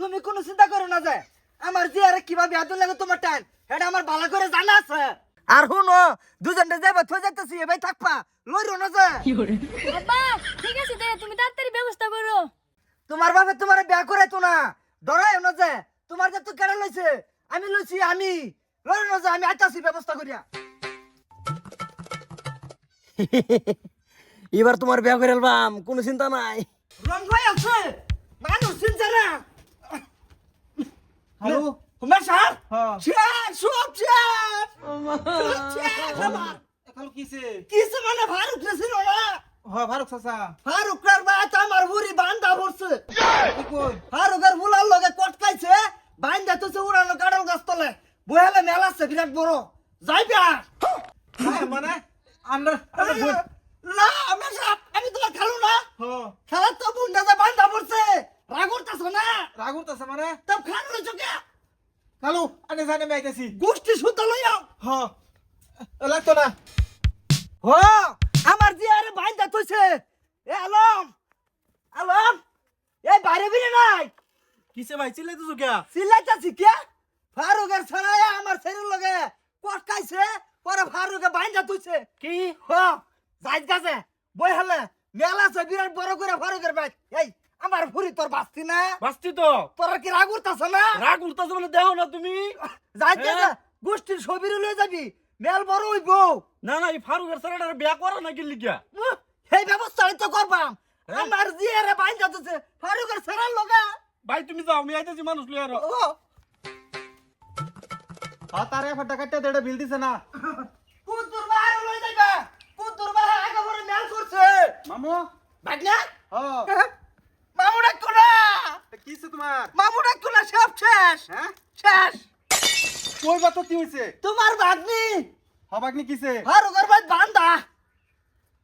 তুমি কোনো চিন্তা করো না যে আমার জিয়ারে কিভাবে আদর লাগে তোমার টাইম এটা আমার ভালো করে জানা আছে আর হুনো দুজনে যাবে থই যাইতেছি ভাই থাকবা লইরো না যে আব্বা ঠিক আছে দে তুমি তাড়াতাড়ি ব্যবস্থা করো। তোমার বাবা তোমারে বিয়া করে তো না ডরায় না যে তোমার যে তো কেন লইছে আমি লইছি আমি লইরো না যে আমি আইতাছি ব্যবস্থা করিয়া এবার তোমার বিয়া করে এলবাম কোনো চিন্তা নাই। রং ভাই আছে মানুষ চিন্তা না হ্যালো তোমার স্যার হ্যাঁ চেয়ার সব চেয়ার আমার হ্যালো কিছে কিছু মানে ফারুক ছিল না হ্যাঁ ফারুক চাচা ফারুকের বাত আমার বুড়ি বান্দা পড়ছে কি কই ফারুকের বুলার লগে কটকাইছে বান্দা তো উড়ানো কাঁঠাল গাছ তলে বহেলে মেলা আছে বিরাট বড় যাইবা মানে আমরা না আমি তোমার খেলো না হ্যাঁ খেলার তো বুন্ডা যে বান্দা পড়ছে রাগ করতেছ না রাগ করতেছে মানে তব খালো চোখে হ্যালো আনে জানে আমি আইতাছি গোষ্ঠী সুতা লইয়াও হ্যাঁ লাগতো না ও আমার জিয়ারে বান্দা তুইছে এ আলম আলম এই বাইরে বিরে নাই কিছে ভাই চিল্লাইতেছো কে সিলাইতাছি কে ফারুকের ছড়ায়া আমার শরীর লগে কটকাইছে পরে ফারুকে বাইন্দা তুইছে কি হ যাইত গাছে বই হলে মেলা আছে বিরাট বড় করে ফারুকের বাইক এই আমার ফুরি তোর বাস্তি না বাস্তি তো তোর কি রাগ উঠতাছে না রাগ উঠতাছে মানে দেখো না তুমি যাইত হ্যাঁ। গাছে গোষ্ঠীর ছবি লয়ে যাবি মেল বড় হইব না না এই ফারুকের সারাটার বিয়া করো না গেলি গিয়া সেই ব্যবস্থা তো করবাম আমার জিয়ারে বাইন্দা তুইছে ফারুকের ছড়ার লগে ভাই তুমি যাও আমি আইতাছি মানুষ লই আরো ও তারে ফাটা কাটতে দেড়ে বিল দিছে না কুতুর বাহার লই যাইবা কুতুর বাহার আগে বড় মেল করছে মামু ভাগ না হ্যাঁ মামু ডাকতো না কিছে তোমার মামু ডাকতো না সব শেষ হ্যাঁ শেষ কই বাত কি হইছে তোমার ভাগ্নি হবাকনি কিছে ফারুকের ভাই বান্দা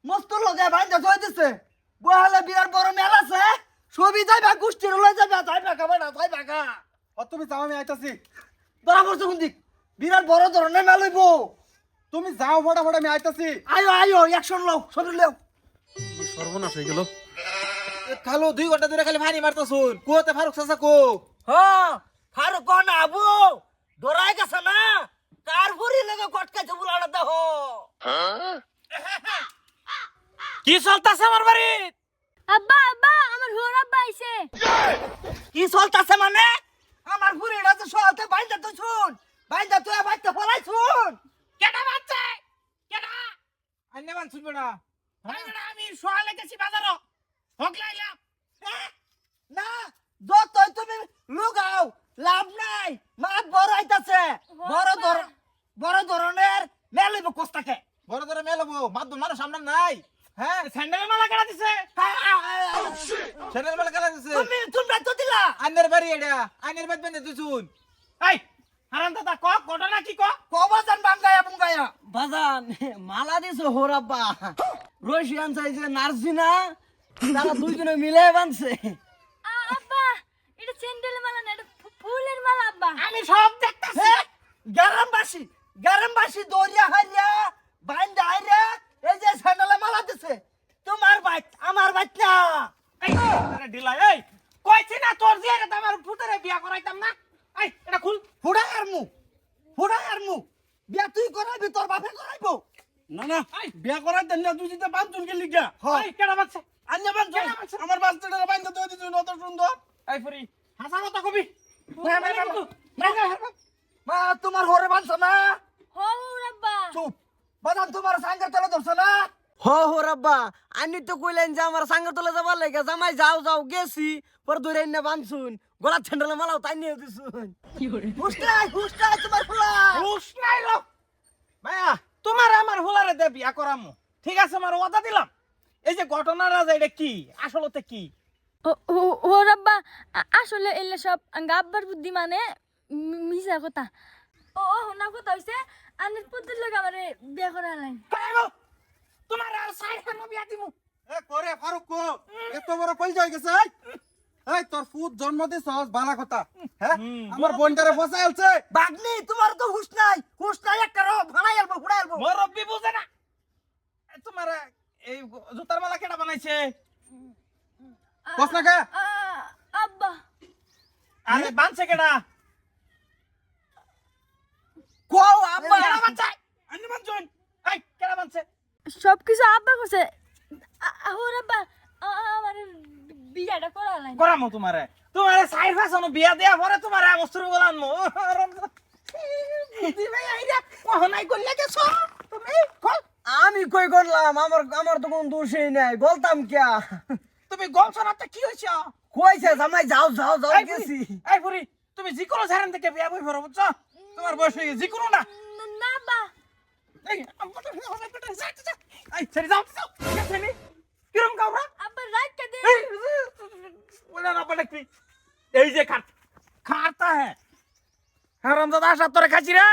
মস্ত লগে বান্দা থই দিছে গোহালে বিরাট বড় মেল আছে ছবি যাইবা গোষ্ঠীর লই যাইবা যাইবা কাবাডা যাইবা কা ও তুমি যাও আমি আইতাছি বরাবর যখন দিক বিরাট বড় ধরনের মেল হইব তুমি যাও ফটাফট আমি আইতাছি আয়ো আয়ো অ্যাকশন লও ছবি লও সর্বনাশ হয়ে গেল খালো 2 ঘন্টা ধরে খালি ভানি মারতাছুন কোতে ফারুক চাচা কো হ্যাঁ ফারুক কোন আবু দরাই গেছে না কার ফুরি লগে কটকাইছে বুলাড়া দেহ কি চলতাছে আমার বাড়ি আব্বা আব্বা আমার হুয়ার আব্বা আইছে। কি চলতাছে মানে আমার ফুরিটা তো সহতে বাইন্দা তো শুন বাইন্দা তুই বাইতে ফলাই শুন কেডা বাচ্চা কেডা আইনে মান শুনবে না বাইন্দা আমি সোয়ালে গেছি বাজারও হকলাইলাম না যতই তুমি লুগাও লাভ নাই মাছ বড় আইতাছে বড় ধরনের মেলিব কোস্তাকে বড় ধরে মেলাবো মাধ্যম মানুষ সামনে নাই হ্যাঁ স্যান্ডেল মালা কেডা দিছে ছেলের বেলা খেলা দিছে তোমরা তো দিলা আইনের বাড়ি এটা আইনের বাড়ি বেঁধে তুই শুন এই হারান দাদা ক ঘটনা কি কবাজান বাঙ্গায়া বুঙ্গায়া বাজান মালা দিছো হোরাব্বা রশিয়ান সাইজে নার্সিনা তারা দুইজনে মিলে বানছে। আব্বা এটা স্যান্ডেল মালা না এটা ফুলের মালা আব্বা। আমি সব দেখতাছি গ্রামবাসী দরিয়া হারিয়া বাইন্দা হারিয়া এই যে স্যান্ডেলে মালা দিছে তোমার বাইক আমার বাইক না ঢিলা এই কইছি না তোর যে এটা আমার ফুটারে বিয়া করাইতাম না এই এটা খুল ফুড়া আর মু বিয়া তুই করাইবি তোর বাপে করাইবো না না বিয়া করার দেন না তুই যেতে বাঁধুন কে লিগা এই কেডা বাচ্চা আন্যা বাঁধুন আমার বাচ্চাটা বাইন্ধে তুই দিছুন অত সুন্দর এই ফুরি হাসা কথা কবি মা তোমার ঘরে বানছ না হুয়ার আব্বা চুপ বাদাম তোমার সাঙ্গের তলে ধরছ না হোরাব্বা আনি তো কইলেন যে আমার সাঙ্গের তলে যাবার লাগে জামাই যাও যাও গেছি পর ধরে এনে বানছুন গলা ছেন্ডলে মালাও তাই নিয়ে দিছুন। হুস্টাই তোমার ফুলা রুশ নাই লো মায়া তোমার আমার হোলারে দে বিয়া করামু ঠিক আছে আমার ওয়াদা দিলাম এই যে ঘটনাটা যে এটা কি আসলতে কি হুয়ার আব্বা আসলে এলে সব আব্বার বুদ্ধি মানে মিছা কথা। ও না কথা হইছে আনের পুত্রের লগে আমারে বিয়া করা নাই। তোমার আর সাইড খানো বিয়া দিমু এ করে ফারুক কো এত বড় কই যাই গেছে এই তোর ফুট জন্ম দিছস বালা কথা হ্যাঁ আমার বোনটারে ফসাই আলছে বাগনি তোমার তো হুশ নাই একটা ভাড়াই আলবো ফুড়াই আলবো মুরব্বি বুঝে না তোমার এই জুতার মালা কেডা বানাইছে কস না কে আব্বা আরে বানছে কেডা কও আব্বা কেডা বানছে আন্নি বানছুন এই কেডা বানছে সব কিছু আব্বা করছে ওর আব্বা আমার বিয়াটা করা নাই করামো তোমারে তোমারে সাইড ফাসানো বিয়া দেয়া পরে তোমারে আমস্ত্র বলানমু বুদ্ধি ভাই আইরা কহনাই করলে গেছো তুমি কল আমি কই করলাম আমার আমার তো কোন দোষই নাই বলতাম কিয়া তুমি গলছ না তো কি হইছে কইছে জামাই যাও যাও যাও গেছি এই বুড়ি তুমি জিকোনো ছাড়েন থেকে বিয়া বই ফেরো বুঝছো তোমার বয়স হয়ে গেছে জিকোনো না না আব্বা এই ছেড়ে যাও ছেড়ে কিরম কাউরা আব্বা রাখতে দে বলে না বলে কি এই যে খাট খাটা হ্যাঁ হারামজাদা আশা তোরে খাচ্ছি রে